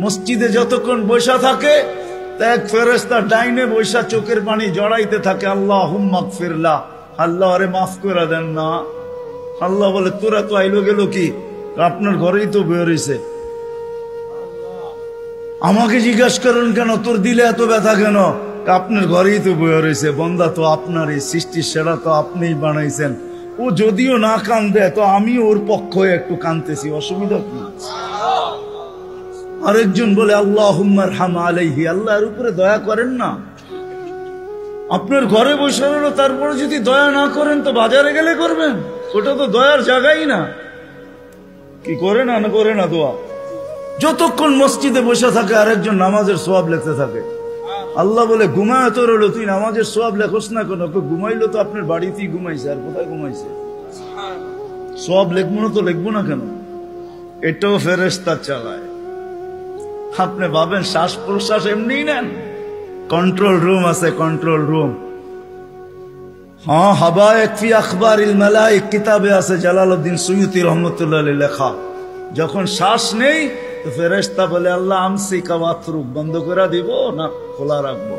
মসজিদে যতক্ষণ বসা থাকে এক ফেরেশতা ডাইনে বসা চোখের পানি জড়াইতে থাকে, আল্লাহুম্মা গফিরলা, আল্লাহ আরে মাফ করে দেন না। আল্লাহ বলে তোরা তো আইলো গেল কি, আপনার ঘরেই তো বের হইছে, আমাকে জিজ্ঞাসা করেন কেন তোর দিলে এত ব্যথা কেন? আপনার ঘরেই তো বের হইছে, বন্দা তো আপনারই সৃষ্টি, সেরা তো আপনিই বানাইছেন। ও যদিও না কান্দে তো আমি ওর পক্ষ হয়ে একটু কান্দতেছি, অসুবিধা কি? আরেকজন বলে আল্লাহুম্মা আরহাম আলাইহি, আল্লাহর উপরে দয়া করেন না। আপনার ঘরে বসে রইল, তারপরে যদি দয়া না করেন তো বাজারে গেলে করবেন, ওটা তো দয়ার জায়গাই না। কি করে না করে না দোয়া? যতক্ষণ মসজিদে বসে থাকে আরেকজন নামাজের সওয়াব লিখতে থাকে। আল্লাহ বলে ঘুমায় তো রইল, তুই নামাজের সওয়াব লেখস না কেন? ঘুমাইলো তো আপনার বাড়িতেই ঘুমাইছে, আর কোথায় ঘুমাইছে? সওয়াব লিখবো না তো লিখবো না কেন? এটাও ফেরেশতা চালায়। আপনি ভাবেন শ্বাস প্রশ্বাস এমনি নেন? কন্ট্রোল রুম আছে, কন্ট্রোল রুম। হ্যাঁ, হাবায়েক ফি আখবারিল মালায়েক কিতাবে আছে, জালালউদ্দিন সুয়ুতি রহমাতুল্লাহ আলাইহি লেখা। যখন শ্বাস নেই তো ফেরেশতা বলে আল্লাহ আমসিকা ওয়াতরুক, বন্ধ করে দিব না খোলা রাখবো?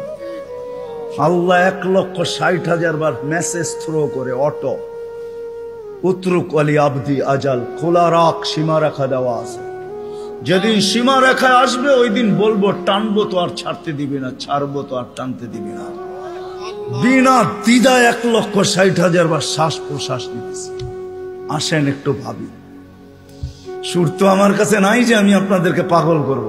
আল্লাহ 1,60,000 বার মেসেজ থ্রো করে, অটো উতরুক আলী আবদি আজাল, খোলা রাখ, সীমা রেখা দেওয়া আছে। যেদিন সীমা রেখায় আসবে ওই দিন বলবো টানবো তো আর ছাড়তে দিবি না, ছাড়বো তো আর টানতে দিবি না। বিনা দ্বিধায় 1,60,000 বার শ্বাস প্রশ্বাস নিতেছি। আসেন একটু ভাবি। সুর তো আমার কাছে নাই যে আমি আপনাদেরকে পাগল করব।